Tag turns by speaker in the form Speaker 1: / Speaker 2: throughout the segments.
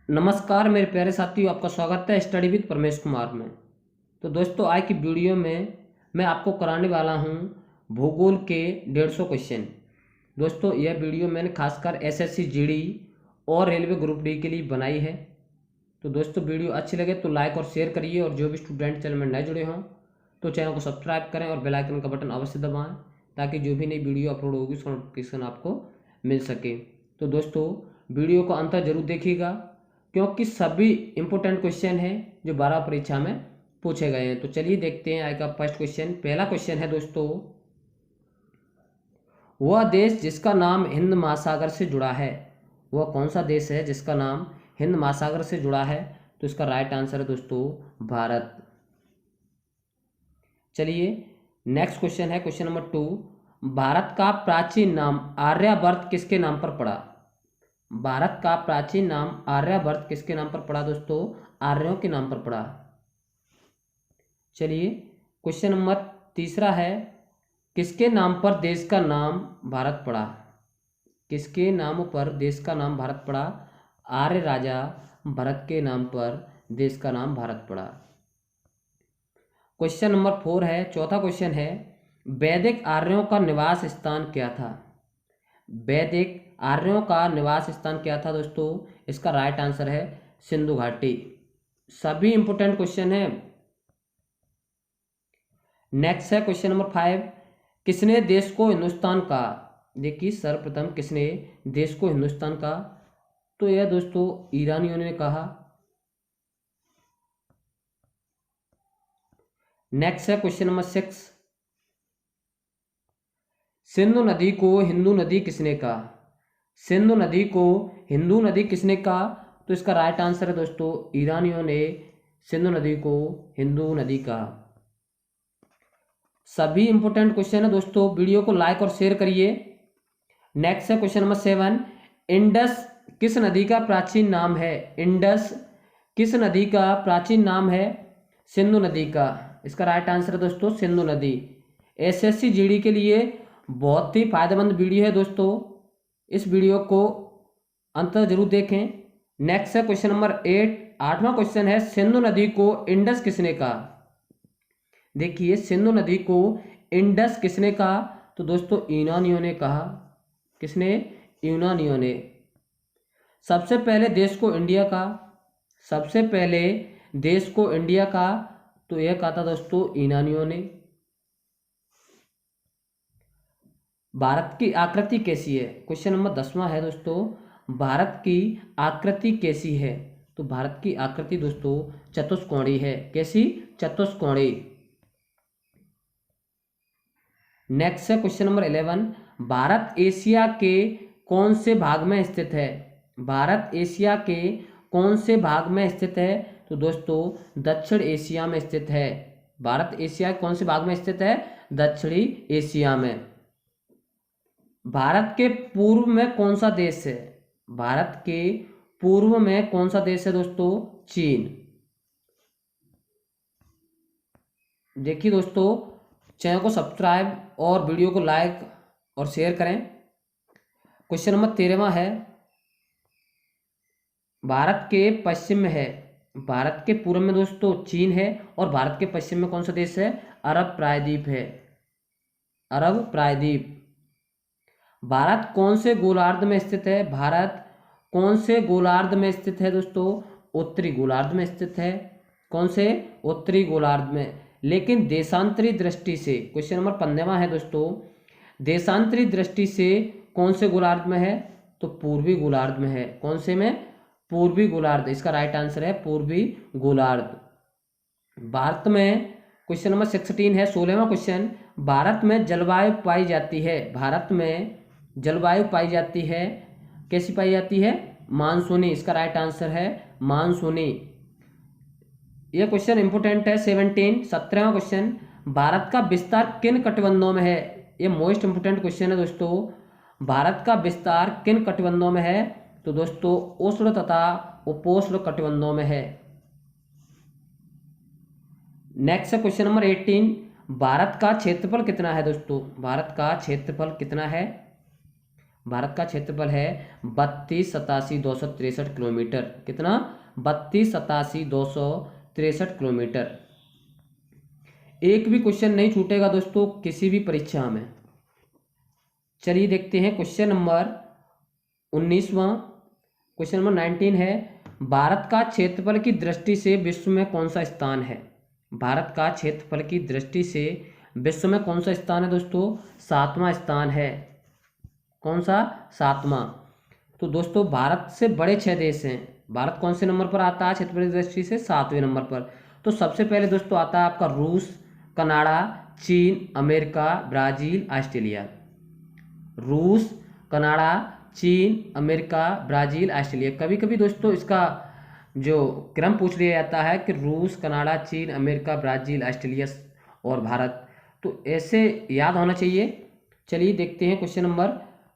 Speaker 1: नमस्कार मेरे प्यारे साथियों, आपका स्वागत है स्टडी विद परमेश कुमार में। तो दोस्तों, आज की वीडियो में मैं आपको कराने वाला हूं भूगोल के 150 क्वेश्चन। दोस्तों, यह वीडियो मैंने खासकर एसएससी जीडी और रेलवे ग्रुप डी के लिए बनाई है। तो दोस्तों, वीडियो अच्छी लगे तो लाइक और शेयर करिए, और जो भी स्टूडेंट चैनल में नए जुड़े हों तो चैनल को सब्सक्राइब करें और बेल आइकन का बटन अवश्य दबाएं, ताकि जो भी नई वीडियो अपलोड होगी उसका नोटिफिकेशन आपको मिल सके। तो दोस्तों, वीडियो को अंत तक जरूर देखिएगा, क्योंकि सभी इंपॉर्टेंट क्वेश्चन हैं जो 12 परीक्षा में पूछे गए हैं। तो चलिए देखते हैं आज का फर्स्ट क्वेश्चन। पहला क्वेश्चन है दोस्तों, वह देश जिसका नाम हिंद महासागर से जुड़ा है, वह कौन सा देश है जिसका नाम हिंद महासागर से जुड़ा है? तो इसका राइट आंसर है दोस्तों भारत। चलिए नेक्स्ट क्वेश्चन है क्वेश्चन नंबर 2, भारत का प्राचीन नाम आर्यवर्त किसके नाम पर पड़ा? भारत का प्राचीन नाम आर्यवर्त किसके नाम पर पड़ा दोस्तों? आर्यों के नाम पर पड़ा। चलिए क्वेश्चन नंबर तीसरा है, किसके नाम पर देश का नाम भारत पड़ा? किसके नाम पर देश का नाम भारत पड़ा? आर्य राजा भरत के नाम पर देश का नाम भारत पड़ा। क्वेश्चन नंबर 4 है, चौथा क्वेश्चन है, वैदिक आर्यों का निवास स्थान क्या था? वैदिक आर्यों का निवास स्थान क्या था दोस्तों? इसका राइट आंसर है सिंधु घाटी। सभी इंपोर्टेंट क्वेश्चन है। नेक्स्ट है क्वेश्चन नंबर 5, किसने देश को हिंदुस्तान कहा? देखिए सर्वप्रथम किसने देश को हिंदुस्तान कहा? तो यह दोस्तों ईरानियों ने कहा। नेक्स्ट है क्वेश्चन नंबर 6, सिंधु नदी को हिंदू नदी किसने कहा? सिंधु नदी को हिंदू नदी किसने कहा? तो इसका राइट आंसर है दोस्तों ईरानियों ने सिंधु नदी को हिंदू नदी कहा। सभी इंपोर्टेंट क्वेश्चन है दोस्तों, वीडियो को लाइक और शेयर करिए। नेक्स्ट है क्वेश्चन नंबर 7, इंडस किस नदी का प्राचीन नाम है? इंडस किस नदी का प्राचीन नाम है? सिंधु नदी का। इसका राइट आंसर है दोस्तों सिंधु नदी। एसएससी जीडी के लिए बहुत ही फायदेमंद वीडियो है दोस्तों, इस वीडियो को अंत तक जरूर देखें। नेक्स्ट है क्वेश्चन नंबर 8, आठवां क्वेश्चन है, सिंधु नदी को इंडस किसने कहा? देखिए सिंधु नदी को इंडस किसने कहा? तो दोस्तों यूनानियों ने कहा। किसने? यूनानियों ने। सबसे पहले देश को इंडिया कहा, सबसे पहले देश को इंडिया कहा, तो यह कहा था दोस्तों यूनानियों ने। भारत की आकृति कैसी है? क्वेश्चन नंबर 10वां है दोस्तों, भारत की आकृति कैसी है? तो भारत की आकृति दोस्तों चतुष्कोणीय है। कैसी? चतुष्कोणीय। नेक्स्ट है क्वेश्चन नंबर 11, भारत एशिया के कौन से भाग में स्थित है? भारत एशिया के कौन से भाग में स्थित है? तो दोस्तों दक्षिण एशिया में स्थित है। भारत एशिया के कौन से भाग में स्थित है? दक्षिणी एशिया में। भारत के पूर्व में कौन सा देश है? भारत के पूर्व में कौन सा देश है दोस्तों? चीन। देखिए दोस्तों, चैनल को सब्सक्राइब और वीडियो को लाइक और शेयर करें। क्वेश्चन नंबर 13वां है, भारत के पश्चिम में है, भारत के पूर्व में दोस्तों चीन है, और भारत के पश्चिम में कौन सा देश है? अरब प्रायद्वीप है। अरब प्रायद्वीप। भारत कौन से गोलार्ध में स्थित है? भारत कौन से गोलार्ध में स्थित है दोस्तों? उत्तरी गोलार्ध में स्थित है। कौन से? उत्तरी गोलार्ध में। लेकिन देशांतरी दृष्टि से, क्वेश्चन नंबर 15वां है दोस्तों, देशांतरी दृष्टि से कौन से गोलार्ध में है? तो पूर्वी गोलार्ध में है। कौन से में? पूर्वी गोलार्ध। इसका राइट आंसर है पूर्वी गोलार्ध। भारत में क्वेश्चन नंबर 16 है, 16वां क्वेश्चन, भारत में जलवायु पाई जाती है, भारत में जलवायु पाई जाती है, कैसी पाई जाती है? मानसूनी। इसका राइट आंसर है मानसूनी। यह क्वेश्चन इंपोर्टेंट है। 17वां क्वेश्चन, भारत का विस्तार किन कटिबंधों में है? यह मोस्ट इंपोर्टेंट क्वेश्चन है दोस्तों। भारत का विस्तार किन कटिबंधों में है? तो दोस्तों उष्ण तथा उपोष्ण कटिबंधों में है। नेक्स्ट है क्वेश्चन नंबर 18, भारत का क्षेत्रफल कितना है दोस्तों? भारत का क्षेत्रफल कितना है? भारत का क्षेत्रफल है 3287,263 किलोमीटर। कितना? 3287,263 किलोमीटर। एक भी क्वेश्चन नहीं छूटेगा दोस्तों किसी भी परीक्षा में। चलिए देखते हैं क्वेश्चन नंबर 19वां। क्वेश्चन नंबर 19 है, भारत का क्षेत्रफल की दृष्टि से विश्व में कौन सा स्थान है? भारत का क्षेत्रफल की दृष्टि से विश्व में कौन सा स्थान है दोस्तों? 7वां स्थान है। कौन सा? 7वां। तो दोस्तों भारत से बड़े 6 देश हैं। भारत कौन से नंबर पर आता है क्षेत्रफल की दृष्टि से? 7वें नंबर पर। तो सबसे पहले दोस्तों आता है आपका रूस, कनाडा, चीन, अमेरिका, ब्राजील, ऑस्ट्रेलिया। रूस, कनाडा, चीन, अमेरिका, ब्राज़ील, ऑस्ट्रेलिया। कभी कभी दोस्तों इसका जो क्रम पूछ लिया जाता है कि रूस, कनाडा, चीन, अमेरिका, ब्राज़ील, ऑस्ट्रेलिया और भारत, तो ऐसे याद होना चाहिए। चलिए देखते हैं क्वेश्चन नंबर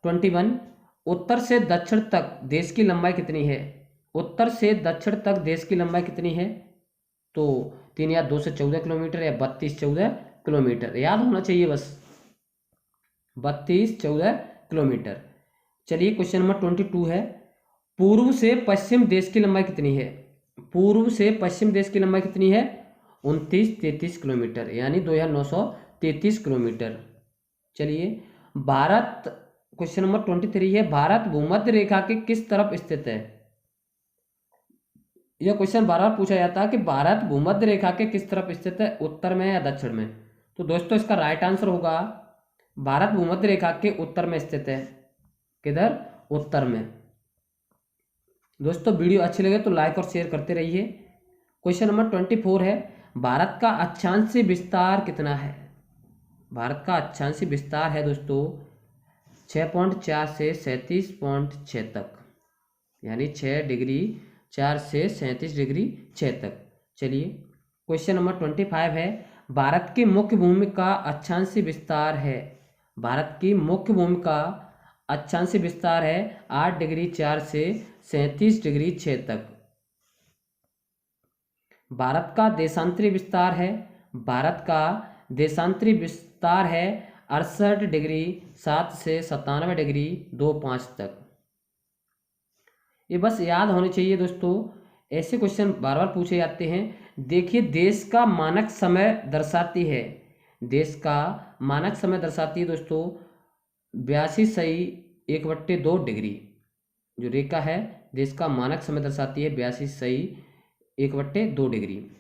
Speaker 1: 21। उत्तर से दक्षिण तक देश की लंबाई कितनी है? उत्तर से दक्षिण तक देश की लंबाई कितनी है? तो 3 या 2 से 14 किलोमीटर या 32-14 किलोमीटर, याद होना चाहिए बस, 32-14 किलोमीटर। चलिए क्वेश्चन नंबर 22 है, पूर्व से पश्चिम देश की लंबाई कितनी है? पूर्व से पश्चिम देश की लंबाई कितनी है? 29-33 किलोमीटर, यानी 2933 किलोमीटर। चलिए भारत, क्वेश्चन नंबर 23 है, भारत भूमध्य रेखा के किस तरफ स्थित है? यह क्वेश्चन बार बार पूछा जाता है कि भारत भूमध्य रेखा के किस तरफ स्थित है, उत्तर में या दक्षिण में? तो दोस्तों इसका राइट आंसर होगा भारत भूमध्य रेखा के उत्तर में स्थित है। किधर? उत्तर में। दोस्तों वीडियो अच्छी लगे तो लाइक और शेयर करते रहिए। क्वेश्चन नंबर 24 है, भारत का अक्षांशीय विस्तार कितना है? भारत का अक्षांशीय विस्तार है दोस्तों 6.4 से 37.6 तक, यानी 6 डिग्री 4 से 37 डिग्री 6 तक। चलिए क्वेश्चन नंबर 25 है, भारत की मुख्य भूमि का अक्षांशीय विस्तार है। भारत की मुख्य भूमि का अक्षांशीय विस्तार है 8 डिग्री 4 से 37 डिग्री 6 तक। भारत का देशांतरी विस्तार है, भारत का देशांतरी विस्तार है 68 डिग्री 7 से 97 डिग्री 25 तक। ये बस याद होने चाहिए दोस्तों, ऐसे क्वेश्चन बार बार पूछे जाते हैं। देखिए देश का मानक समय दर्शाती है, देश का मानक समय दर्शाती है दोस्तों 82 सही 1/2 डिग्री। जो रेखा है देश का मानक समय दर्शाती है 82 सही 1/2 डिग्री।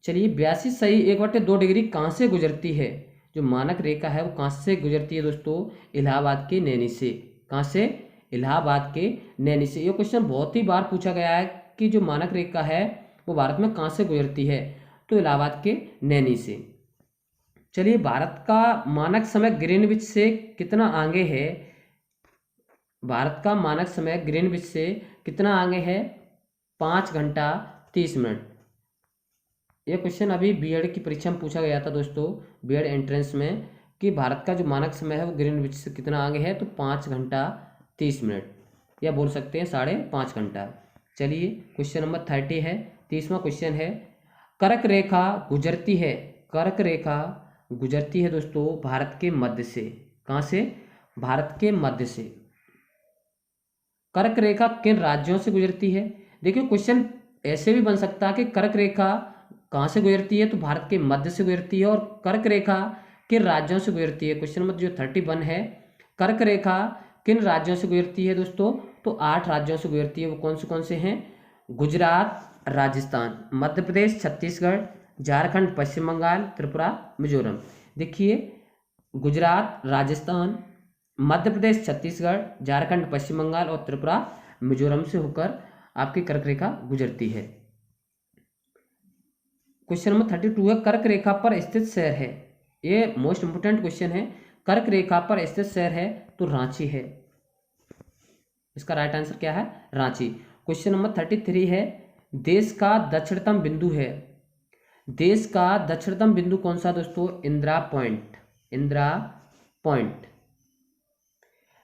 Speaker 1: चलिए 82 सही 1/2 डिग्री कहाँ से गुजरती है? जो मानक रेखा है वो कहाँ से गुजरती है दोस्तों? इलाहाबाद के नैनी से। कहाँ से? इलाहाबाद के नैनी से। ये क्वेश्चन बहुत ही बार पूछा गया है कि जो मानक रेखा है वो भारत में कहाँ से गुजरती है? तो इलाहाबाद के नैनी से। चलिए भारत का मानक समय ग्रीनविच से कितना आगे है? भारत का मानक समय ग्रीनविच से कितना आगे है? 5 घंटा 30 मिनट। यह क्वेश्चन अभी बीएड की परीक्षा में पूछा गया था दोस्तों, बीएड एंट्रेंस में, कि भारत का जो मानक समय है वो ग्रीनविच से कितना आगे है? तो 5 घंटा 30 मिनट, या बोल सकते हैं 5.5 घंटा। चलिए क्वेश्चन नंबर 30 है, 30वां क्वेश्चन है, कर्क रेखा गुजरती है, कर्क रेखा गुजरती है दोस्तों भारत के मध्य से। कहाँ से? भारत के मध्य से। कर्क रेखा किन राज्यों से गुजरती है? देखिए क्वेश्चन ऐसे भी बन सकता है कि कर्क रेखा कहाँ से गुजरती है? तो भारत के मध्य से गुजरती है। और कर्क रेखा किन राज्यों से गुजरती है? क्वेश्चन नंबर जो 31 है, कर्क रेखा किन राज्यों से गुजरती है दोस्तों? तो 8 राज्यों से गुजरती है। वो कौन से हैं? गुजरात, राजस्थान, मध्य प्रदेश, छत्तीसगढ़, झारखंड, पश्चिम बंगाल, त्रिपुरा, मिजोरम। देखिए गुजरात, राजस्थान, मध्य प्रदेश, छत्तीसगढ़, झारखंड, पश्चिम बंगाल और त्रिपुरा, मिजोरम से होकर आपकी कर्क रेखा गुजरती है। क्वेश्चन नंबर 32 है, कर्क रेखा पर स्थित शहर है। ये मोस्ट इंपोर्टेंट क्वेश्चन है। कर्क रेखा पर स्थित शहर है तो रांची है। इसका राइट आंसर क्या है? रांची। क्वेश्चन नंबर 33 है, देश का दक्षिणतम बिंदु है। देश का दक्षिणतम बिंदु कौन सा दोस्तों? इंदिरा पॉइंट। इंदिरा पॉइंट।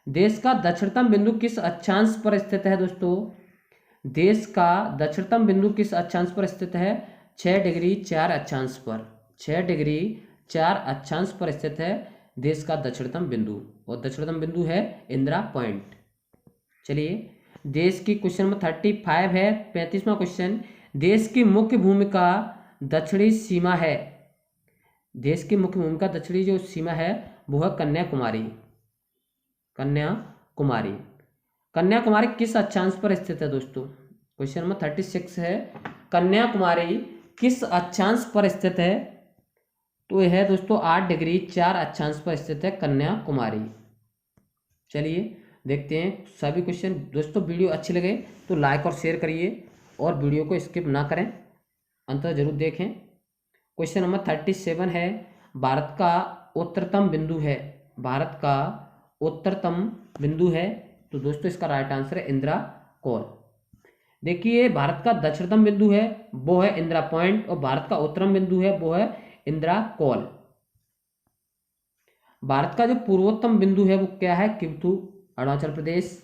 Speaker 1: देश का दक्षिणतम बिंदु किस अक्षांश पर स्थित है दोस्तों? देश का दक्षिणतम बिंदु किस अक्षांश पर स्थित है? 6 डिग्री 4 अक्षांश पर। 6 डिग्री 4 अक्षांश पर स्थित है देश का दक्षिणतम बिंदु, और दक्षिणतम बिंदु है इंदिरा पॉइंट। चलिए देश की क्वेश्चन नंबर 35 है, 35वां क्वेश्चन। देश की मुख्य भूमिका दक्षिणी सीमा है। देश की मुख्य भूमिका दक्षिणी जो सीमा है वो है कन्याकुमारी। कन्याकुमारी, कन्याकुमारी किस अक्षांश पर स्थित है दोस्तों? क्वेश्चन नंबर 36 है, कन्याकुमारी किस अक्षांश पर स्थित है? तो यह है दोस्तों 8 डिग्री 4 अक्षांश पर स्थित है कन्याकुमारी। चलिए देखते हैं सभी क्वेश्चन। दोस्तों वीडियो अच्छी लगे तो लाइक और शेयर करिए और वीडियो को स्किप ना करें, अंत तक जरूर देखें। क्वेश्चन नंबर 37 है, भारत का उत्तरतम बिंदु है। भारत का उत्तरतम बिंदु है, तो दोस्तों इसका राइट आंसर है इंदिरा कॉल। देखिए भारत का दक्षिणतम बिंदु है वो है इंदिरा पॉइंट, और भारत का उत्तरतम बिंदु है वो है इंदिरा कॉल। भारत का जो पूर्वोत्तम बिंदु है वो क्या है? किबथू, अरुणाचल प्रदेश।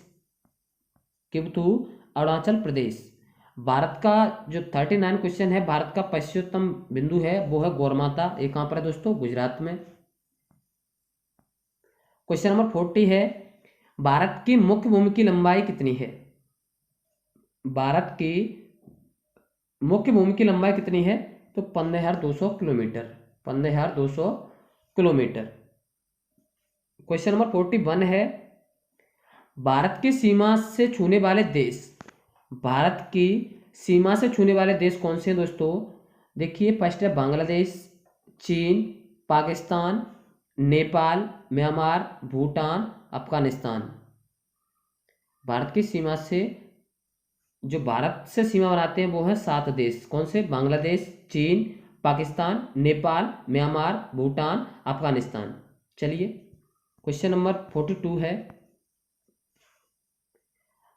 Speaker 1: किबथू, अरुणाचल प्रदेश। भारत का जो 39 क्वेश्चन है, भारत का पश्चिमोत्तम बिंदु है वो है गौरमाता। ये कहां पर है दोस्तों? गुजरात में। क्वेश्चन नंबर 40 है, भारत की मुख्य भूमि की लंबाई कितनी है? भारत की मुख्य भूमि की लंबाई कितनी है? तो 15,200 किलोमीटर। 15,200 किलोमीटर। क्वेश्चन नंबर 41 है, भारत की सीमा से छूने वाले देश। भारत की सीमा से छूने वाले देश कौन से हैं दोस्तों? देखिए फर्स्ट है बांग्लादेश, चीन, पाकिस्तान, नेपाल, म्यांमार, भूटान, अफगानिस्तान। भारत की सीमा से जो भारत से सीमा बनाते हैं वो है 7 देश। कौन से? बांग्लादेश, चीन, पाकिस्तान, नेपाल, म्यांमार, भूटान, अफगानिस्तान। चलिए क्वेश्चन नंबर 42 है,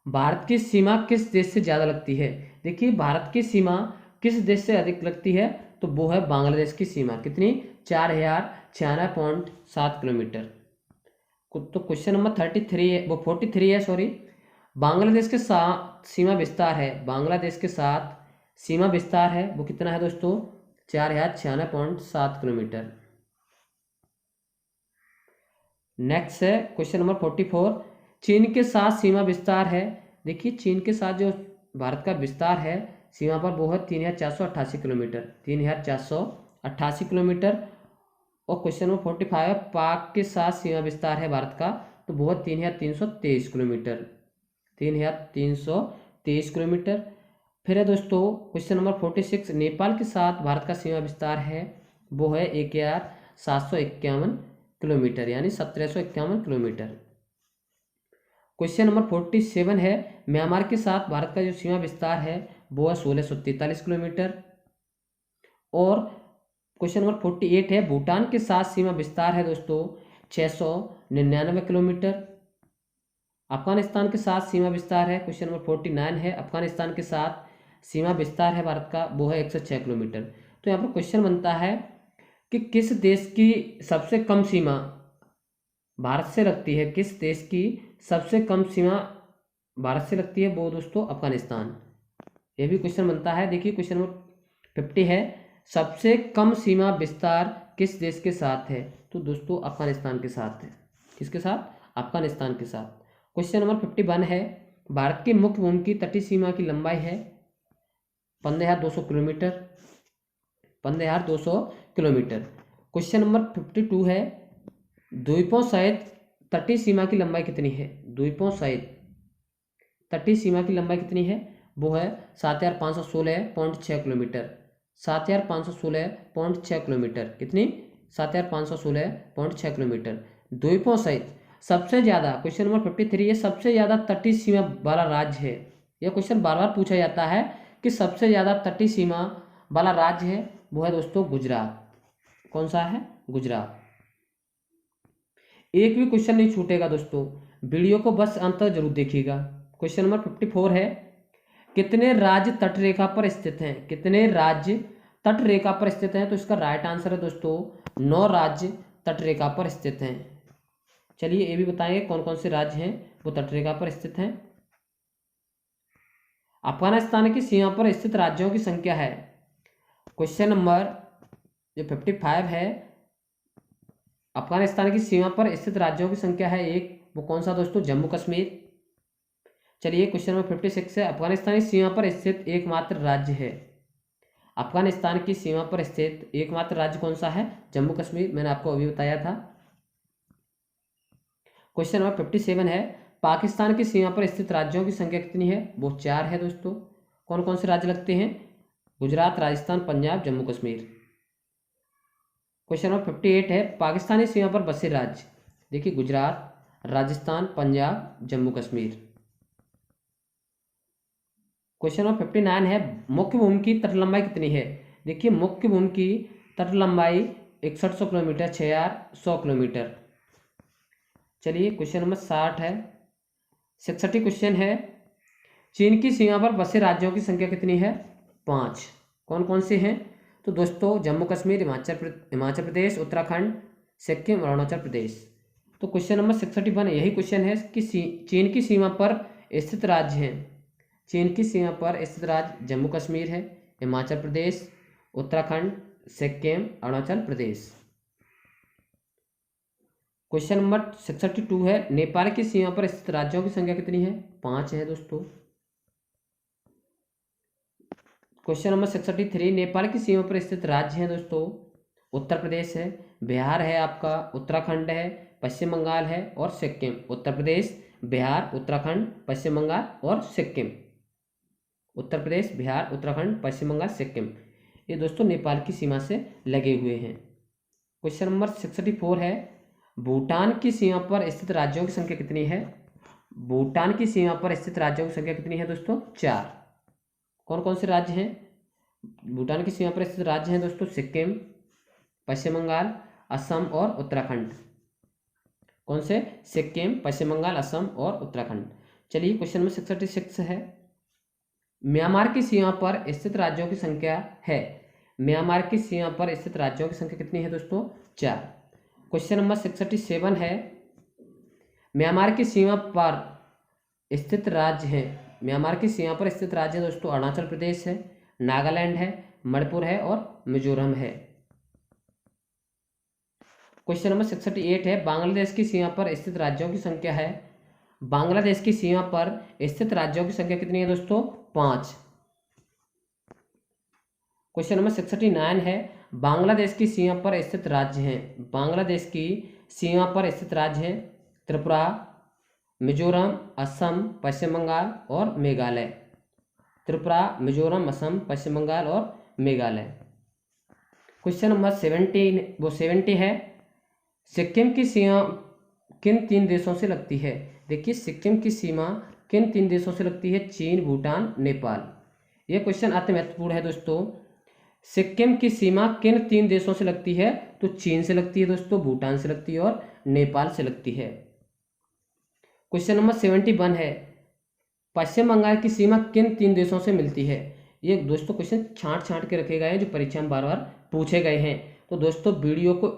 Speaker 1: भारत की सीमा किस देश से ज़्यादा लगती है? देखिए भारत की सीमा किस देश से अधिक लगती है? तो वो है बांग्लादेश की सीमा। कितनी? 4,096.7 किलोमीटर। तो क्वेश्चन नंबर 33 है, वो 43 है सॉरी। बांग्लादेश के साथ सीमा विस्तार है, बांग्लादेश के साथ सीमा विस्तार है वो कितना है दोस्तों? 4,096.7 किलोमीटर। नेक्स्ट है क्वेश्चन नंबर 44, चीन के साथ सीमा विस्तार है। देखिए चीन के साथ जो भारत का विस्तार है सीमा पर वो है 3,488 किलोमीटर। 3,488 किलोमीटर। और क्वेश्चन नंबर 45 है, पाक के साथ सीमा विस्तार है भारत का, तो वो है 3,323 किलोमीटर। 3,323 किलोमीटर। फिर है दोस्तों क्वेश्चन नंबर 46, नेपाल के साथ भारत का सीमा विस्तार है वो है 1,751 किलोमीटर, यानी 1,751 किलोमीटर। क्वेश्चन नंबर 47 है, म्यांमार के साथ भारत का जो सीमा विस्तार है वो है 1,643 किलोमीटर। और क्वेश्चन नंबर 48 है, भूटान के साथ सीमा विस्तार है दोस्तों 699 किलोमीटर। अफगानिस्तान के साथ सीमा विस्तार है, क्वेश्चन नंबर 49 है, अफगानिस्तान के साथ सीमा विस्तार है भारत का वो है 106 किलोमीटर। तो यहाँ पर क्वेश्चन बनता है कि किस देश की सबसे कम सीमा भारत से लगती है? किस देश की सबसे कम सीमा भारत से लगती है? वो दोस्तों अफगानिस्तान। ये भी क्वेश्चन बनता है। देखिए क्वेश्चन नंबर 50 है, सबसे कम सीमा विस्तार किस देश के साथ है? तो दोस्तों अफगानिस्तान के साथ है। किसके साथ? अफगानिस्तान के साथ। क्वेश्चन नंबर 51 है, भारत की मुख्य भूमि की तटीय सीमा की लंबाई है 15,200 किलोमीटर। 15,200 किलोमीटर। क्वेश्चन नंबर 52 है, द्वीपों सहित तटीय सीमा की लंबाई कितनी है? द्वीपों सहित तटीय सीमा की लंबाई कितनी है? वो है 7,516.6 किलोमीटर। 7,516.6 किलोमीटर। कितनी? 7,516.6 किलोमीटर। द्वीपों सहित सबसे ज़्यादा, क्वेश्चन नंबर 53 है, सबसे ज़्यादा तटीय सीमा वाला राज्य है। यह क्वेश्चन बार बार पूछा जाता है कि सबसे ज़्यादा तटीय सीमा वाला राज्य है वो है दोस्तों गुजरात। कौन सा है? गुजरात। एक भी क्वेश्चन नहीं छूटेगा दोस्तों, वीडियो को बस अंत तक जरूर देखिएगा। क्वेश्चन नंबर 54 है, कितने राज्य तटरेखा पर स्थित हैं? कितने राज्य तटरेखा पर स्थित हैं? तो इसका राइट आंसर है दोस्तों 9 राज्य तटरेखा पर स्थित हैं। चलिए ये भी बताएंगे कौन कौन से राज्य हैं वो तटरेखा पर स्थित हैं। अफगानिस्तान की सीमा पर स्थित राज्यों की संख्या है, क्वेश्चन नंबर जो 55 है, अफगानिस्तान की सीमा पर स्थित राज्यों की संख्या है एक, वो कौन सा दोस्तों? जम्मू कश्मीर। चलिए क्वेश्चन नंबर 56 है, अफगानिस्तान की सीमा पर स्थित एकमात्र राज्य है। अफगानिस्तान की सीमा पर स्थित एकमात्र राज्य कौन सा है? जम्मू कश्मीर, मैंने आपको अभी बताया था। क्वेश्चन नंबर 57 है, पाकिस्तान की सीमा पर स्थित राज्यों की संख्या कितनी है? वो 4 है दोस्तों। कौन कौन से राज्य लगते हैं? गुजरात, राजस्थान, पंजाब, जम्मू कश्मीर। क्वेश्चन नंबर 58 है, पाकिस्तानी सीमा पर बसे राज्य। देखिए गुजरात, राजस्थान, पंजाब, जम्मू कश्मीर। क्वेश्चन नंबर 59 है, मुख्य भूमि की तट लंबाई कितनी है? देखिए मुख्य भूमि की तट लंबाई 6100 किलोमीटर, 6100 किलोमीटर। चलिए क्वेश्चन नंबर 60 है, 66 क्वेश्चन है, चीन की सीमा पर बसे राज्यों की संख्या कितनी है? 5। कौन कौन से हैं? तो दोस्तों जम्मू कश्मीर, हिमाचल प्रदेश, उत्तराखंड, सिक्किम और अरुणाचल प्रदेश। तो क्वेश्चन नंबर 61 यही क्वेश्चन है कि चीन की सीमा पर स्थित राज्य हैं। चीन की सीमा पर स्थित राज्य जम्मू कश्मीर है, हिमाचल प्रदेश, उत्तराखंड, सिक्किम, अरुणाचल प्रदेश। क्वेश्चन नंबर 62 है, नेपाल की सीमा पर स्थित राज्यों की संख्या कितनी है? 5 है दोस्तों। क्वेश्चन नंबर 63, नेपाल की सीमा पर स्थित राज्य हैं दोस्तों, उत्तर प्रदेश है, बिहार है आपका, उत्तराखंड है, पश्चिम बंगाल है और सिक्किम। उत्तर प्रदेश, बिहार, उत्तराखंड, पश्चिम बंगाल और सिक्किम। उत्तर प्रदेश, बिहार, उत्तराखंड, पश्चिम बंगाल, सिक्किम, ये दोस्तों नेपाल की सीमा से लगे हुए हैं। क्वेश्चन नंबर 64 है, भूटान की सीमा पर स्थित राज्यों की संख्या कितनी है? भूटान की सीमा पर स्थित राज्यों की संख्या कितनी है दोस्तों? 4। कौन कौन से राज्य हैं? भूटान की सीमा पर स्थित राज्य हैं दोस्तों, सिक्किम, पश्चिम बंगाल, असम और उत्तराखंड। कौन से? सिक्किम, पश्चिम बंगाल, असम और उत्तराखंड। चलिए क्वेश्चन नंबर 66 है, म्यांमार की सीमा पर स्थित राज्यों की संख्या है। म्यांमार की सीमा पर स्थित राज्यों की संख्या कितनी है दोस्तों? 4। क्वेश्चन नंबर 67 है, म्यांमार की सीमा पर स्थित राज्य है। म्यांमार की सीमा पर स्थित राज्य है दोस्तों, अरुणाचल प्रदेश है, नागालैंड है, मणिपुर है और मिजोरम है। क्वेश्चन नंबर 68 है, बांग्लादेश की सीमा पर स्थित राज्यों की संख्या है। बांग्लादेश की सीमा पर स्थित राज्यों की संख्या कितनी है दोस्तों? 5। क्वेश्चन नंबर 69 है, बांग्लादेश की सीमा पर स्थित राज्य हैं। बांग्लादेश की सीमा पर स्थित राज्य हैं त्रिपुरा, मिजोरम, असम, पश्चिम बंगाल और मेघालय। त्रिपुरा, मिजोरम, असम, पश्चिम बंगाल और मेघालय। क्वेश्चन नंबर 70 है, सिक्किम की सीमा किन 3 देशों से लगती है? देखिए सिक्किम की सीमा किन 3 देशों से लगती है? चीन, भूटान, नेपाल। यह क्वेश्चन अति महत्वपूर्ण है दोस्तों। सिक्किम की सीमा किन 3 देशों से लगती है? तो चीन से लगती है दोस्तों, भूटान से लगती है और नेपाल से लगती है। क्वेश्चन नंबर 71 है, पश्चिम बंगाल की सीमा किन 3 देशों से मिलती है? ये दोस्तों क्वेश्चन छांट के रखे गए हैं जो परीक्षा में बार बार पूछे गए हैं। तो दोस्तों वीडियो को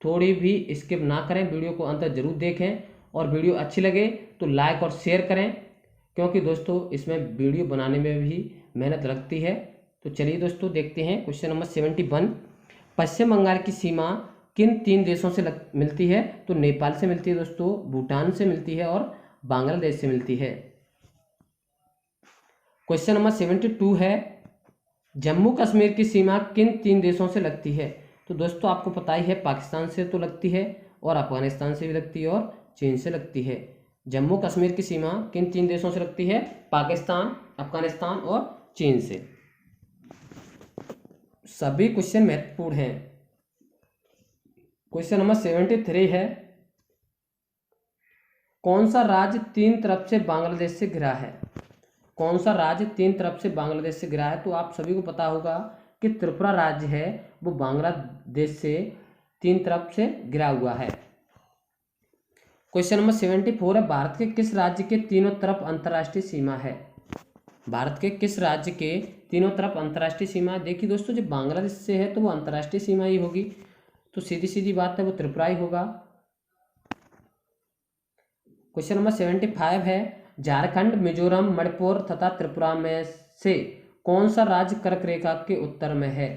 Speaker 1: थोड़ी भी स्किप ना करें, वीडियो को अंत तक जरूर देखें और वीडियो अच्छी लगे तो लाइक और शेयर करें, क्योंकि दोस्तों इसमें वीडियो बनाने में भी मेहनत लगती है। तो चलिए दोस्तों देखते हैं क्वेश्चन नंबर 71, पश्चिम बंगाल की सीमा किन 3 देशों से मिलती है? तो नेपाल से मिलती है दोस्तों, भूटान से मिलती है और बांग्लादेश से मिलती है। क्वेश्चन नंबर 72 है, जम्मू कश्मीर की सीमा किन 3 देशों से लगती है? तो दोस्तों आपको पता ही है, पाकिस्तान से तो लगती है और अफगानिस्तान से भी लगती है और चीन से लगती है। जम्मू कश्मीर की सीमा किन 3 देशों से लगती है? पाकिस्तान, अफगानिस्तान और चीन से। सभी क्वेश्चन महत्वपूर्ण हैं। क्वेश्चन नंबर 73 है, कौन सा राज्य 3 तरफ से बांग्लादेश से घिरा है? कौन सा राज्य 3 तरफ से बांग्लादेश से घिरा है? तो आप सभी को पता होगा कि त्रिपुरा राज्य है वो बांग्लादेश से 3 तरफ से घिरा हुआ है। क्वेश्चन नंबर 74 है, भारत के किस राज्य के तीनों तरफ अंतर्राष्ट्रीय सीमा है? भारत के किस राज्य के तीनों तरफ अंतर्राष्ट्रीय सीमा? देखिए दोस्तों जब बांग्लादेश से है तो वो अंतर्राष्ट्रीय सीमा ही होगी, तो सीधी सीधी बात है वो त्रिपुरा ही होगा। क्वेश्चन नंबर 75 है, झारखंड, मिजोरम, मणिपुर तथा त्रिपुरा में से कौन सा राज्य कर्क रेखा के उत्तर में है?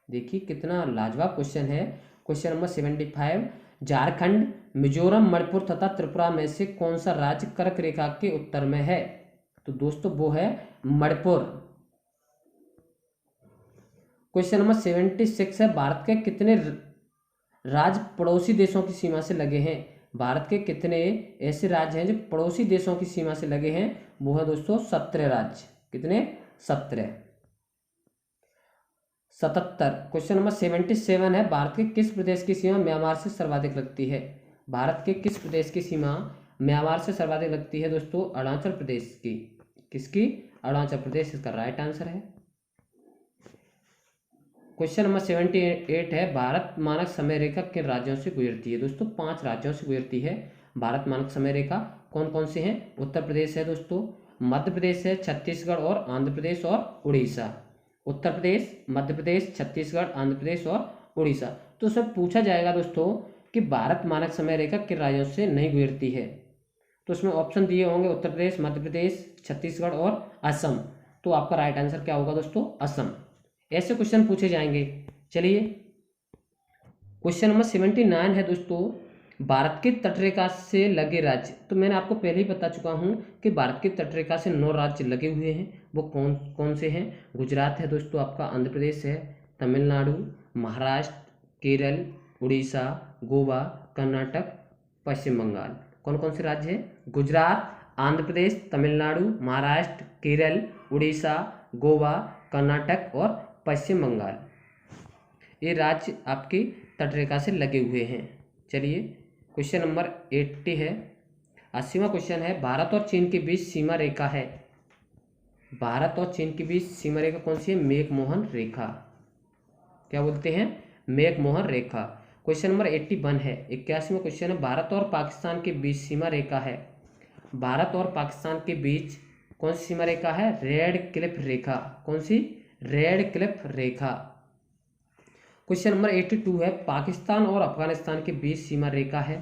Speaker 1: देखिए कितना लाजवाब क्वेश्चन है। क्वेश्चन नंबर 75, झारखंड, मिजोरम, मणिपुर तथा त्रिपुरा में से कौन सा राज्य कर्क रेखा के उत्तर में है? तो दोस्तों वो है मणिपुर। क्वेश्चन नंबर 76 है, भारत के कितने राज्य पड़ोसी देशों की सीमा से लगे हैं? भारत के कितने ऐसे राज्य हैं जो पड़ोसी देशों की सीमा से लगे हैं? वो है दोस्तों 17 राज्य। कितने? 17। 77 क्वेश्चन नंबर 77 है, भारत के किस प्रदेश की सीमा म्यांमार से सर्वाधिक लगती है? भारत के किस प्रदेश की सीमा म्यांमार से सर्वाधिक लगती है दोस्तों? अरुणाचल प्रदेश की। किसकी? अरुणाचल प्रदेश इसका राइट आंसर है। क्वेश्चन नंबर 78 है, भारत मानक समय रेखा किन राज्यों से गुजरती है? दोस्तों 5 राज्यों से गुजरती है भारत मानक समय रेखा। कौन कौन से हैं? उत्तर प्रदेश है दोस्तों, मध्य प्रदेश है, छत्तीसगढ़ और आंध्र प्रदेश और उड़ीसा। उत्तर प्रदेश, मध्य प्रदेश, छत्तीसगढ़, आंध्र प्रदेश और उड़ीसा। तो उसमें पूछा जाएगा दोस्तों कि भारत मानक समय रेखा किन राज्यों से नहीं गुजरती है? तो उसमें ऑप्शन दिए होंगे उत्तर प्रदेश, मध्य प्रदेश, छत्तीसगढ़ और असम। तो आपका राइट आंसर क्या होगा दोस्तों? असम। ऐसे क्वेश्चन पूछे जाएंगे। चलिए क्वेश्चन नंबर 79 है दोस्तों, भारत की तटरेखा से लगे राज्य। तो मैंने आपको पहले ही बता चुका हूं कि भारत की तटरेखा से 9 राज्य लगे हुए हैं। वो कौन कौन से हैं? गुजरात है दोस्तों आपका, आंध्र प्रदेश है, तमिलनाडु, महाराष्ट्र, केरल, उड़ीसा, गोवा, कर्नाटक, पश्चिम बंगाल। कौन कौन से राज्य हैं? गुजरात, आंध्र प्रदेश, तमिलनाडु, महाराष्ट्र, केरल, उड़ीसा, गोवा, कर्नाटक और पश्चिम बंगाल। ये राज्य आपकी तटरेखा से लगे हुए हैं। चलिए क्वेश्चन नंबर 80 है, 80वां क्वेश्चन है, भारत और चीन के बीच सीमा रेखा है। भारत और चीन के बीच सीमा रेखा कौन सी है? मैकमोहन रेखा। क्या बोलते हैं? मैकमोहन रेखा। क्वेश्चन नंबर 81 है, 81वां क्वेश्चन है, भारत और पाकिस्तान के बीच सीमा रेखा है। भारत और पाकिस्तान के बीच कौन सी सीमा रेखा है? रेड क्लिफ रेखा। कौन सी? रेड क्लिफ रेखा। क्वेश्चन नंबर 82 है, पाकिस्तान और अफगानिस्तान के बीच सीमा रेखा है।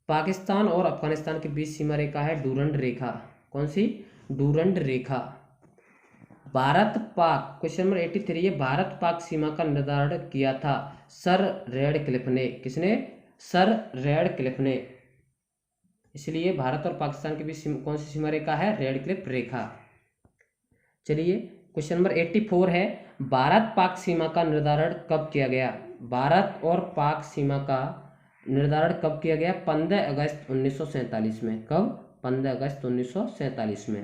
Speaker 1: पाकिस्तान और अफगानिस्तान के बीच सीमा रेखा है डूरंड रेखा। कौन सी? डूरंड रेखा। भारत पाक, क्वेश्चन नंबर 83 है, भारत पाक सीमा का निर्धारण किया था सर रेड क्लिफ ने। किसने? सर रेड क्लिफ ने। इसलिए भारत और पाकिस्तान के बीच कौन सी सीमा रेखा है? रेड क्लिफ रेखा। चलिए क्वेश्चन नंबर 84 है, भारत पाक सीमा का निर्धारण कब किया गया? भारत और पाक सीमा का निर्धारण कब किया गया? 15 अगस्त 1947 में। कब? 15 अगस्त 1947 में।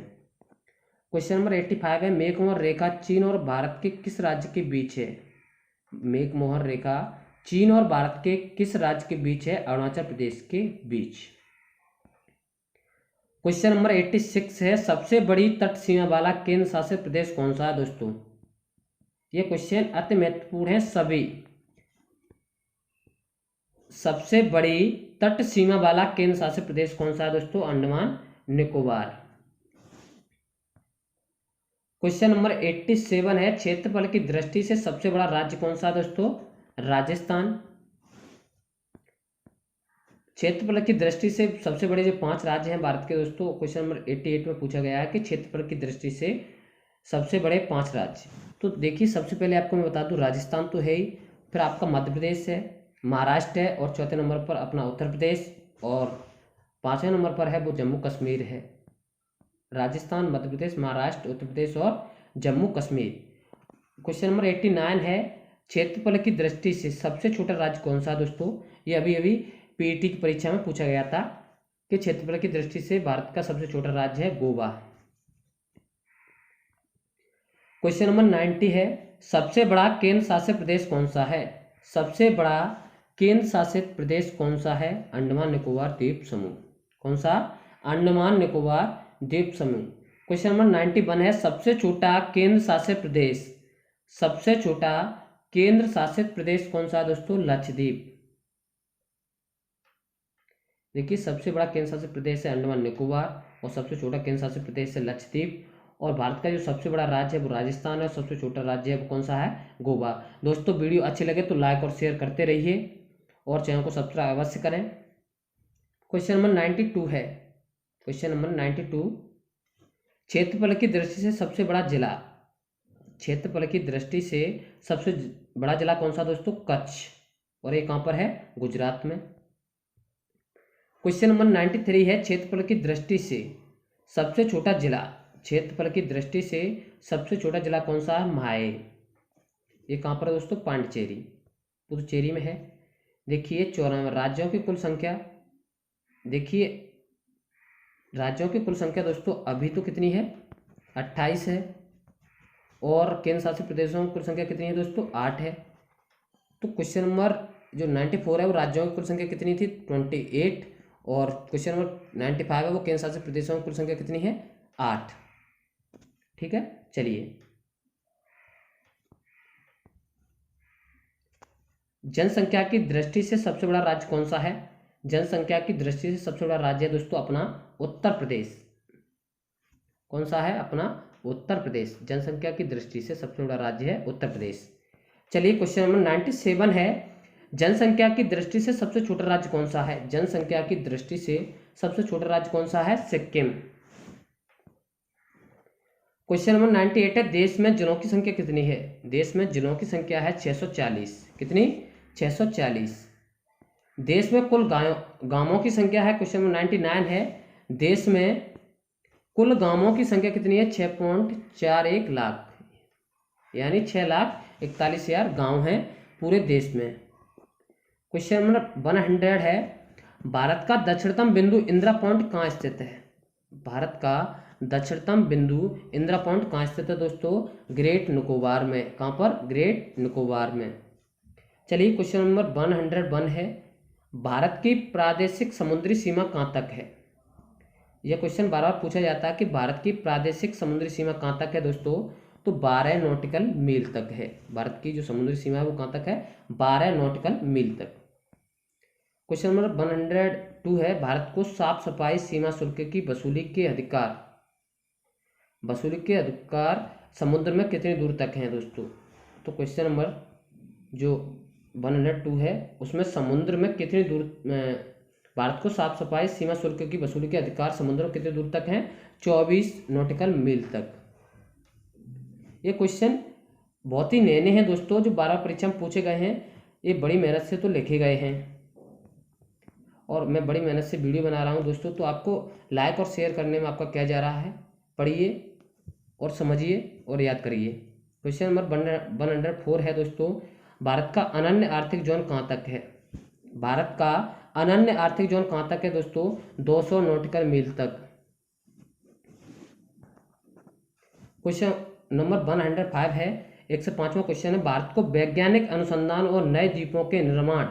Speaker 1: क्वेश्चन नंबर 85 है, मैकमोहन रेखा चीन और भारत के किस राज्य के बीच है? मैकमोहन रेखा चीन और भारत के किस राज्य के बीच है? अरुणाचल प्रदेश के बीच। क्वेश्चन नंबर 86 है, सबसे बड़ी तट सीमा वाला केंद्र शासित प्रदेश कौन सा है दोस्तों? ये क्वेश्चन अति महत्वपूर्ण है सभी। सबसे बड़ी तट सीमा वाला केंद्र शासित प्रदेश कौन सा है दोस्तों? अंडमान निकोबार। क्वेश्चन नंबर 87 है, क्षेत्रफल की दृष्टि से सबसे बड़ा राज्य कौन सा है दोस्तों? राजस्थान। क्षेत्रफल की दृष्टि से सबसे बड़े जो 5 राज्य हैं भारत के दोस्तों, क्वेश्चन नंबर 88 में पूछा गया है कि क्षेत्रफल की दृष्टि से सबसे बड़े 5 राज्य। तो देखिए सबसे पहले आपको मैं बता दूं, राजस्थान तो है ही, फिर आपका मध्य प्रदेश है, महाराष्ट्र है, और चौथे नंबर पर अपना उत्तर प्रदेश, और 5वें नंबर पर है वो जम्मू कश्मीर है। राजस्थान, मध्य प्रदेश, महाराष्ट्र, उत्तर प्रदेश और जम्मू कश्मीर। क्वेश्चन नंबर 89 है, क्षेत्रफल की दृष्टि से सबसे छोटा राज्य कौन सा है दोस्तों? ये अभी अभी पीईटी की परीक्षा में पूछा गया था कि क्षेत्रफल की दृष्टि से भारत का सबसे छोटा राज्य है गोवा। क्वेश्चन नंबर 90 है, सबसे बड़ा केंद्र शासित प्रदेश कौन सा है? सबसे बड़ा केंद्र शासित प्रदेश कौन सा है? अंडमान निकोबार द्वीप समूह। कौन सा? अंडमान निकोबार द्वीप समूह। क्वेश्चन नंबर 91 है, सबसे छोटा केंद्र शासित प्रदेश। सबसे छोटा केंद्र शासित प्रदेश कौन सा है दोस्तों? लक्षद्वीप। देखिए सबसे बड़ा केंद्र शासित प्रदेश है अंडमान निकोबार, और सबसे छोटा केंद्र शासित प्रदेश है लक्षद्वीप। और भारत का जो सबसे बड़ा राज्य है वो राजस्थान है, और सबसे छोटा राज्य है वो कौन सा है? गोवा। दोस्तों वीडियो अच्छी लगे तो लाइक और शेयर करते रहिए, और चैनल को सब्सक्राइब अवश्य करें। क्वेश्चन नंबर 92 है, क्वेश्चन नंबर 92, क्षेत्रफल की दृष्टि से सबसे बड़ा जिला। क्षेत्रफल की दृष्टि से सबसे बड़ा जिला कौन सा दोस्तों? कच्छ। और ये कहाँ पर है? गुजरात में। क्वेश्चन नंबर 93 है, क्षेत्रफल की दृष्टि से सबसे छोटा जिला, क्षेत्रफल की दृष्टि से सबसे छोटा जिला कौन सा है? म्हाए। ये कहाँ पर है दोस्तों? पांडिचेरी, पुदुचेरी में है। देखिए 94 राज्यों की कुल संख्या, देखिए राज्यों की कुल संख्या दोस्तों अभी तो कितनी है? 28 है। और केंद्र शासित प्रदेशों की कुल संख्या कितनी है दोस्तों? 8 है। तो क्वेश्चन नंबर जो 94 है वो राज्यों की कुल संख्या कितनी थी? 28। और क्वेश्चन नंबर 95 है वो केंद्र शासित प्रदेशों की कुल संख्या कितनी है? 8। ठीक है, चलिए। जनसंख्या की दृष्टि से सबसे बड़ा राज्य कौन सा है? जनसंख्या की दृष्टि से सबसे बड़ा राज्य है दोस्तों अपना उत्तर प्रदेश। कौन सा है? अपना उत्तर प्रदेश। जनसंख्या की दृष्टि से सबसे बड़ा राज्य है उत्तर प्रदेश। चलिए क्वेश्चन नंबर 97 है, जनसंख्या की दृष्टि से सबसे छोटा राज्य कौन सा है? जनसंख्या की दृष्टि से सबसे छोटा राज्य कौन सा है? सिक्किम। क्वेश्चन नंबर 98 है, देश में जिलों की संख्या कितनी है? देश में जिलों की संख्या है 640। कितनी? 640। देश में कुल गांवों की संख्या है, क्वेश्चन नंबर 99 है, देश में कुल गांवों की संख्या कितनी है? 6.41 लाख, यानी 6,41,000 गांव हैं पूरे देश में। क्वेश्चन नंबर 100 है, भारत का दक्षिणतम बिंदु इंदिरा पॉइंट कहाँ स्थित है? भारत का दक्षिणतम बिंदु इंदिरा पॉइंट कहाँ स्थित है दोस्तों? ग्रेट निकोबार में। कहाँ पर? ग्रेट निकोबार में। चलिए क्वेश्चन नंबर 101 है, भारत की प्रादेशिक समुद्री सीमा कहाँ तक है? यह क्वेश्चन बार बार पूछा जाता है कि भारत की प्रादेशिक समुद्री सीमा कहाँ तक है दोस्तों? तो 12 नॉटिकल मील तक है। भारत की जो समुद्री सीमा है वो कहाँ तक है? 12 नॉटिकल मील तक। क्वेश्चन नंबर 102 है, भारत को साफ सफाई सीमा शुल्क की वसूली के अधिकार समुद्र में कितनी दूर तक हैं दोस्तों? तो क्वेश्चन नंबर जो 102 है उसमें समुद्र में कितनी दूर भारत को साफ सफाई सीमा शुल्क की वसूली के अधिकार समुद्र में कितनी दूर तक हैं? 24 नॉटिकल मील तक। ये क्वेश्चन बहुत ही नए हैं दोस्तों, जो 12 परीक्षा में पूछे गए हैं। ये बड़ी मेहनत से तो लिखे गए हैं और मैं बड़ी मेहनत से वीडियो बना रहा हूँ दोस्तों, तो आपको लाइक और शेयर करने में आपका क्या जा रहा है? पढ़िए और समझिए और याद करिए। क्वेश्चन नंबर 104 है दोस्तों, भारत का अनन्य आर्थिक जोन कहाँ तक है? भारत का अनन्य आर्थिक जोन कहाँ तक है दोस्तों? 200 नॉटिकल मील तक। क्वेश्चन नंबर 105 है, 105वां क्वेश्चन है, भारत को वैज्ञानिक अनुसंधान और नए द्वीपों के निर्माण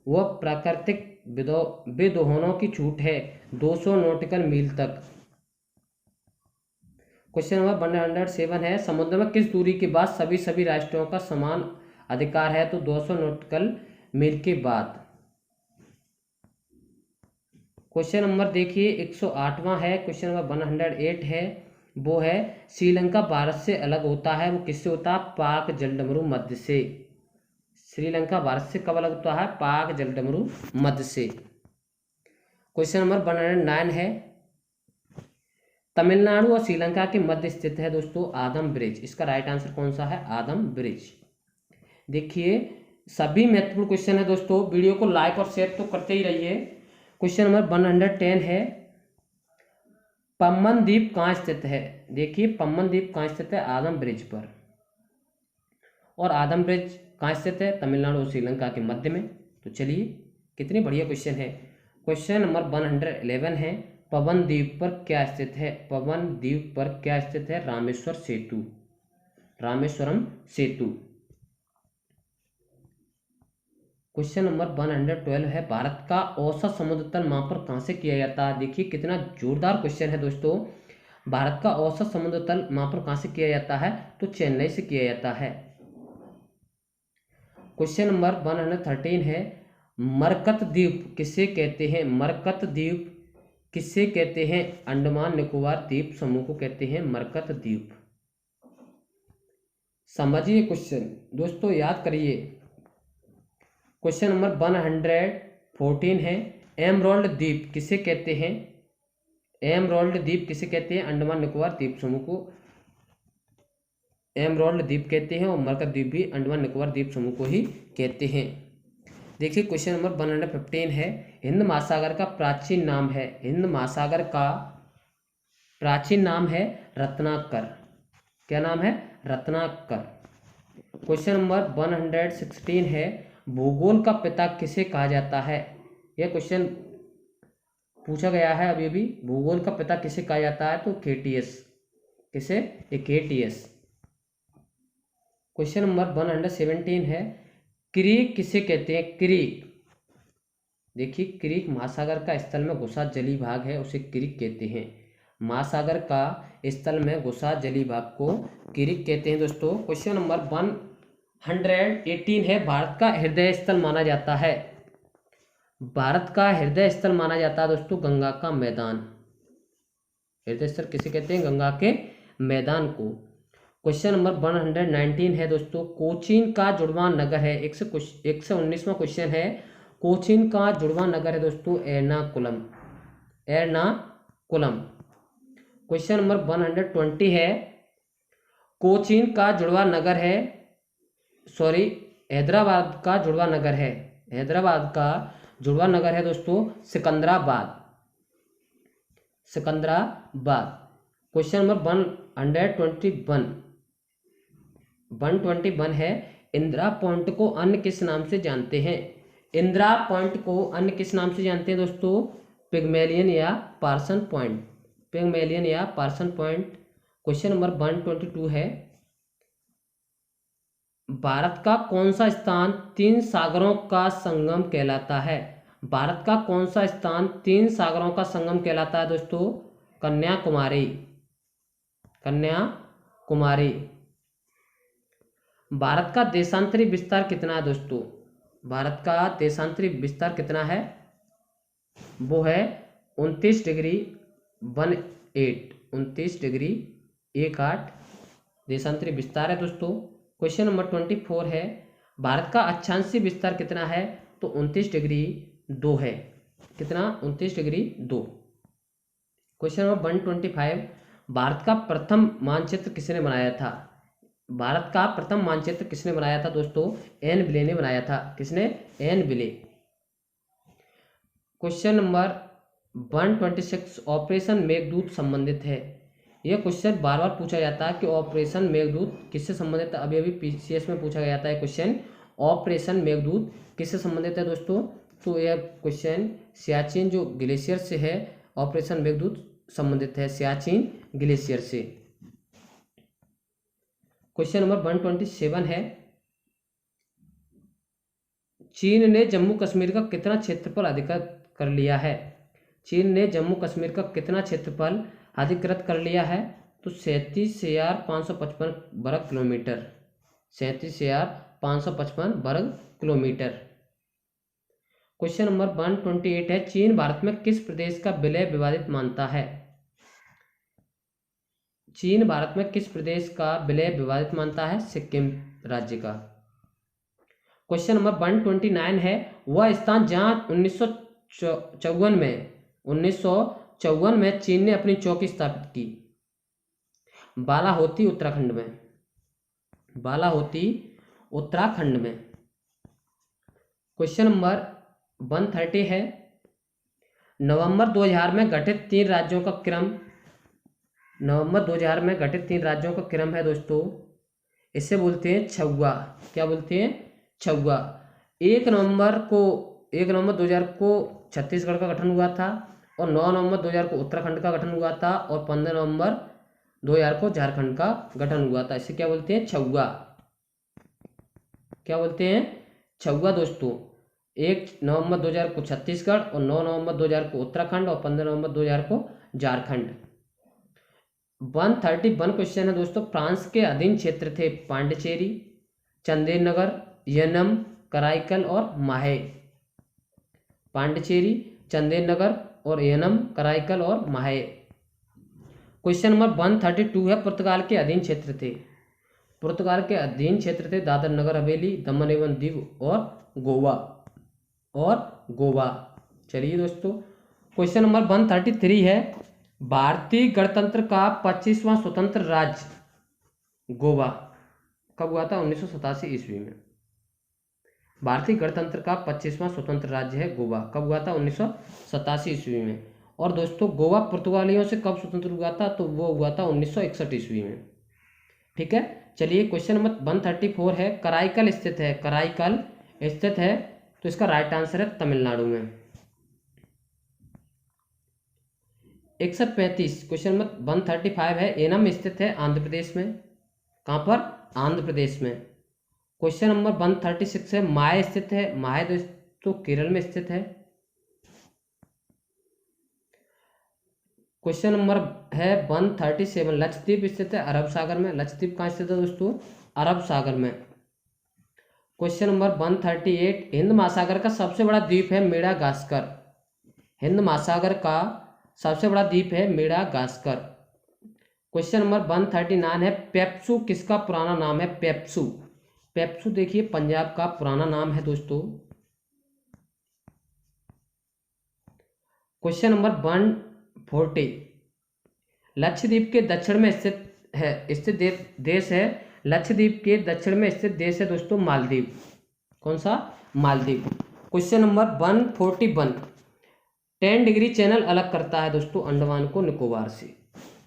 Speaker 1: व प्राकृतिक बेदोहनों की छूट है 200 नॉटिकल मील तक। क्वेश्चन नंबर 107 है, समुद्र में किस दूरी के बाद सभी राष्ट्रों का समान अधिकार है? तो 200 नॉटिकल मील के बाद। क्वेश्चन नंबर देखिए 108वां है, क्वेश्चन नंबर 108 है, वो है श्रीलंका भारत से अलग होता है, वो किससे होता है? पाक जलडमरू मध्य से। श्रीलंका भारत से कब अलग होता है? पाक जलडमरू मध्य से। क्वेश्चन नंबर 109 है, तमिलनाडु और श्रीलंका के मध्य स्थित है दोस्तों आदम ब्रिज। इसका राइट आंसर कौन सा है? आदम ब्रिज। देखिए सभी महत्वपूर्ण क्वेश्चन है दोस्तों, वीडियो को लाइक और शेयर तो करते ही रहिए। क्वेश्चन नंबर 110 है, पम्बन द्वीप कहाँ स्थित है? देखिए पम्बन द्वीप कहाँ स्थित है? आदम ब्रिज पर। और आदम ब्रिज कहाँ स्थित है? तमिलनाडु और श्रीलंका के मध्य में। तो चलिए कितनी बढ़िया क्वेश्चन है। क्वेश्चन नंबर 111 है, पवन द्वीप पर क्या स्थित है? पवन द्वीप पर क्या स्थित है? रामेश्वर सेतु, रामेश्वरम सेतु। क्वेश्चन नंबर 112 है, भारत का औसत समुद्र तल मापन कहाँ से किया जाता है? देखिए कितना जोरदार क्वेश्चन है दोस्तों। भारत का औसत समुद्र तल मापन कहाँ से किया जाता है? तो चेन्नई से किया जाता है। क्वेश्चन नंबर 113 है, मरकत द्वीप किसे कहते हैं? मरकत द्वीप किसे कहते हैं? अंडमान निकोबार द्वीप समूह को कहते हैं मरकत द्वीप। समझिए क्वेश्चन दोस्तों, याद करिए। क्वेश्चन नंबर 114 है, एमरोल्ड द्वीप किसे कहते हैं? एमरोल्ड द्वीप किसे कहते हैं? अंडमान निकोबार द्वीप समूह को एमरोल्ड द्वीप कहते हैं और मरकत द्वीप भी अंडमान निकोबार द्वीप समूह को ही कहते हैं। देखिए क्वेश्चन नंबर 115 है, हिंद महासागर का प्राचीन नाम है, हिंद महासागर का प्राचीन नाम है रत्नाकर। क्या नाम है? रत्नाकर। क्वेश्चन नंबर 116 है, भूगोल का पिता किसे कहा जाता है? यह क्वेश्चन पूछा गया है अभी अभी, भूगोल का पिता किसे कहा जाता है? तो केटीएस। किसे? केटीएस। क्वेश्चन नंबर 117 है, क्रीक किसे कहते हैं? क्रीक। देखिए क्रीक महासागर का स्थल में घुसा जली भाग है, उसे क्रीक कहते हैं। महासागर का स्थल में घुसा जली भाग को क्रीक कहते हैं दोस्तों। क्वेश्चन नंबर 118 है, भारत का हृदय स्थल माना जाता है, भारत का हृदय स्थल माना जाता है दोस्तों गंगा का मैदान। हृदय स्थल किसे कहते हैं? गंगा के मैदान को। क्वेश्चन नंबर 119 है दोस्तों, कोचीन का जुड़वां नगर है, 119वां क्वेश्चन है, कोचीन का जुड़वां नगर है दोस्तों एर्नाकुलम। एर्नाकुलम। क्वेश्चन नंबर 120 है, कोचीन का जुड़वां नगर है, सॉरी हैदराबाद का जुड़वां नगर है, हैदराबाद का जुड़वां नगर है दोस्तों सिकंदराबाद। सिकंदराबाद। क्वेश्चन नंबर 121 है, इंदिरा पॉइंट को अन्य किस नाम से जानते हैं? इंदिरा पॉइंट को अन्य किस नाम से जानते हैं दोस्तों? पिग्मेलियन या पार्सन पॉइंट। पिग्मेलियन या पार्सन पॉइंट। क्वेश्चन नंबर 122 है, भारत का कौन सा स्थान 3 सागरों का संगम कहलाता है? भारत का कौन सा स्थान 3 सागरों का संगम कहलाता है दोस्तों? कन्याकुमारी। कन्याकुमारी। भारत का देशांतरी विस्तार कितना है दोस्तों? भारत का देशांतरी विस्तार कितना है? वो है 29 डिग्री 29 डिग्री 18 देशांतरी विस्तार है दोस्तों। क्वेश्चन नंबर 24 है, भारत का अक्षांशीय विस्तार कितना है? तो 29 डिग्री 2 है। कितना? 29 डिग्री 2। क्वेश्चन नंबर 125, भारत का प्रथम मानचित्र किसने बनाया था? भारत का प्रथम मानचित्र किसने बनाया था दोस्तों? एन विले ने बनाया था। किसने? एन विले। क्वेश्चन नंबर 126, ऑपरेशन मेघदूत संबंधित है। यह क्वेश्चन बार बार पूछा जाता है कि ऑपरेशन मेघदूत किससे संबंधित है। अभी अभी पीसीएस में पूछा गया था यह क्वेश्चन, ऑपरेशन मेघदूत किससे संबंधित है दोस्तों? तो यह क्वेश्चन सियाचिन जो ग्लेशियर से है, ऑपरेशन मेघदूत संबंधित है सियाचिन ग्लेशियर से। क्वेश्चन नंबर 127 है, चीन ने जम्मू कश्मीर का कितना क्षेत्रफल अधिकृत कर लिया है? चीन ने जम्मू कश्मीर का कितना क्षेत्रफल अधिकृत कर लिया है? तो 37,555 वर्ग किलोमीटर। 37,555 वर्ग किलोमीटर। क्वेश्चन नंबर 128 है, चीन भारत में किस प्रदेश का विलय विवादित मानता है? चीन भारत में किस प्रदेश का विलय विवादित मानता है? सिक्किम राज्य का। क्वेश्चन नंबर 129 है, वह स्थान जहां 1954 में चीन ने अपनी चौकी स्थापित की? बालाहोती उत्तराखंड में। बालाहोती उत्तराखंड में। क्वेश्चन नंबर 130 है, नवंबर 2000 में गठित 3 राज्यों का क्रम। नवंबर 2000 में गठित 3 राज्यों का क्रम है दोस्तों, इसे बोलते हैं छौवा। क्या बोलते हैं? छौवा। 1 नवंबर 2000 को छत्तीसगढ़ का गठन हुआ था, और 9 नवंबर 2000 को उत्तराखंड का गठन हुआ था, और 15 नवंबर 2000 को झारखंड का गठन हुआ था। इसे क्या बोलते हैं? छौवा। क्या बोलते हैं? छौवा दोस्तों। 1 नवंबर 2000 को छत्तीसगढ़, और 9 नवंबर 2000 को उत्तराखंड, और 15 नवंबर 2000 को झारखंड। 131 क्वेश्चन है दोस्तों, फ्रांस के अधीन क्षेत्र थे पांडिचेरी, चंदेलनगर, येनम, कराईकल और माहे। पांडिचेरी, चंदेलनगर और येनम, कराईकल और माहे। क्वेश्चन नंबर 132 है, पुर्तगाल के अधीन क्षेत्र थे। पुर्तगाल के अधीन क्षेत्र थे दादर नगर हवेली, दमन एवं दीव और गोवा। चलिए दोस्तों, क्वेश्चन नंबर 133 है, भारतीय गणतंत्र का 25वां स्वतंत्र राज्य गोवा कब हुआ था? 1987 ईस्वी में। भारतीय गणतंत्र का 25वां स्वतंत्र राज्य है गोवा। कब हुआ था? 1987 ईस्वी में। और दोस्तों गोवा पुर्तगालियों से कब स्वतंत्र हुआ था? तो वो हुआ था 1961 ईस्वी में। ठीक है, चलिए क्वेश्चन नंबर 134 है, कराईकल स्थित है, कराईकल स्थित है, तो इसका राइट आंसर है तमिलनाडु में। 135 क्वेश्चन नंबर 135 है, एनम स्थित है आंध्र प्रदेश में। कहाँ पर? आंध्र प्रदेश में। क्वेश्चन नंबर 136 है, माहे स्थित है, माहे दोस्तों केरल में स्थित है। क्वेश्चन नंबर है 137, लक्षद्वीप स्थित है अरब सागर में। लक्षद्वीप कहाँ स्थित है दोस्तों? अरब सागर में। क्वेश्चन नंबर 138, हिंद महासागर का सबसे बड़ा द्वीप है मेडागास्कर। हिंद महासागर का सबसे बड़ा द्वीप है मेडागास्कर। क्वेश्चन नंबर 139 है, पेप्सू किसका पुराना नाम है? पेप्सू, पेप्सू देखिए पंजाब का पुराना नाम है दोस्तों। क्वेश्चन नंबर 140, लक्षद्वीप के दक्षिण में स्थित देश है, लक्षद्वीप के दक्षिण में स्थित देश है दोस्तों मालदीव। कौन सा? Maldives. Question number 141, 10 degree channel अलग करता है दोस्तों अंडमान को निकोबार से।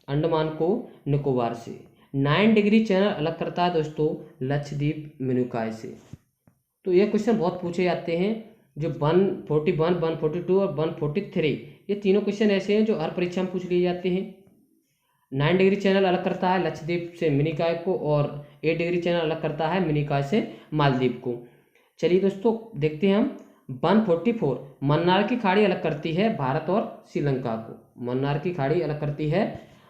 Speaker 1: अंडमान को निकोबार से 9 डिग्री चैनल अलग करता है दोस्तों लक्षद्वीप मिनुकाई से। तो ये क्वेश्चन बहुत पूछे जाते हैं, जो 141, 142 और 143, ये तीनों क्वेश्चन ऐसे हैं जो हर परीक्षा में पूछ लिए जाते हैं। 9 डिग्री चैनल अलग करता है लक्षद्वीप से मिनिकॉय को, और 8 डिग्री चैनल अलग करता है मिनिकॉय से मालदीव को। चलिए दोस्तों देखते हैं हम 144, मन्नार की खाड़ी अलग करती है भारत और श्रीलंका को। मन्नार की खाड़ी अलग करती है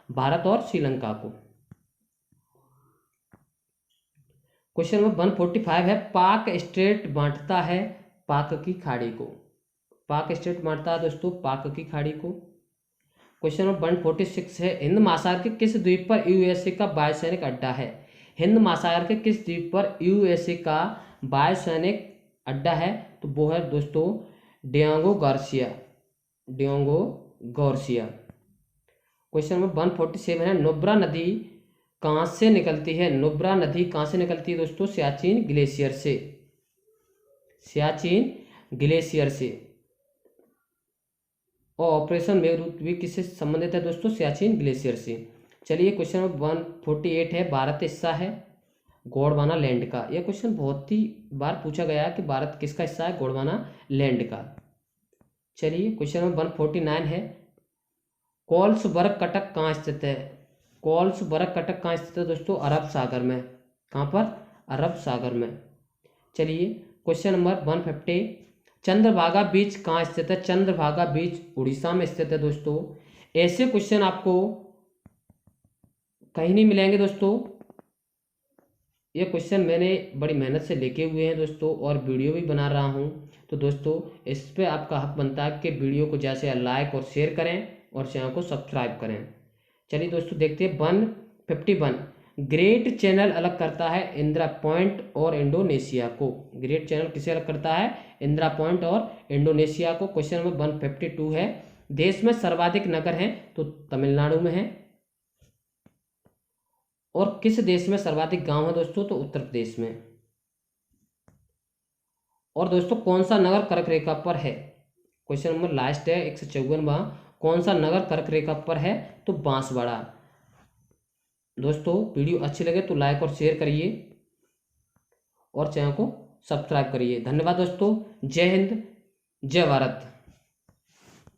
Speaker 1: भारत और श्रीलंका को। क्वेश्चन नंबर 145 है, पाक स्टेट बांटता है पाक की खाड़ी को। पाक स्टेट बांटता है दोस्तों पाक की खाड़ी को। क्वेश्चन नंबर 146 है, हिंद महासागर के किस द्वीप पर यूएसए का वायुसैनिक अड्डा है? हिंद महासागर के किस द्वीप पर यूएसए का वायुसैनिक अड्डा है? तो वो है दोस्तों डियांगो गार्सिया, डियांगो गार्सिया। क्वेश्चन नंबर 147 है, नुब्रा नदी कहाँ से निकलती है? नुब्रा नदी कहाँ से निकलती है दोस्तों? सियाचिन ग्लेशियर से, सियाचिन ग्लेशियर से। और ऑपरेशन मेघदूत भी किससे संबंधित है दोस्तों? सियाचिन ग्लेशियर से। चलिए क्वेश्चन नंबर 148 है, भारत हिस्सा है गोंडवाना लैंड का। यह क्वेश्चन बहुत ही बार पूछा गया है कि भारत किसका हिस्सा है? गोंडवाना लैंड का। चलिए क्वेश्चन नंबर 149 है, कोल्सबर्ग कटक कहाँ स्थित है? कोल्सबर्ग कटक कहाँ स्थित है दोस्तों? अरब सागर में। कहाँ पर? अरब सागर में। चलिए क्वेश्चन नंबर 150, चंद्रभागा बीच कहाँ स्थित है? चंद्रभागा बीच उड़ीसा में स्थित है दोस्तों। ऐसे क्वेश्चन आपको कहीं नहीं मिलेंगे दोस्तों। ये क्वेश्चन मैंने बड़ी मेहनत से लेके हुए हैं दोस्तों, और वीडियो भी बना रहा हूँ। तो दोस्तों इस पे आपका हक बनता है कि वीडियो को जैसे लाइक और शेयर करें और चैनल को सब्सक्राइब करें। चलिए दोस्तों देखते हैं 151, ग्रेट चैनल अलग करता है इंदिरा पॉइंट और इंडोनेशिया को। ग्रेट चैनल किसे अलग करता है? इंदिरा पॉइंट और इंडोनेशिया को। क्वेश्चन नंबर 152 है, देश में सर्वाधिक नगर हैं? तो तमिलनाडु में है। और किस देश में सर्वाधिक गांव है दोस्तों? तो उत्तर प्रदेश में। और दोस्तों कौन सा नगर कर्क रेखा पर है? क्वेश्चन नंबर लास्ट है 154वां, कौन सा नगर कर्क रेखा पर है? तो बांसवाड़ा। दोस्तों वीडियो अच्छी लगे तो लाइक और शेयर करिए और चैनल को सब्सक्राइब करिए। धन्यवाद दोस्तों। जय हिंद, जय भारत।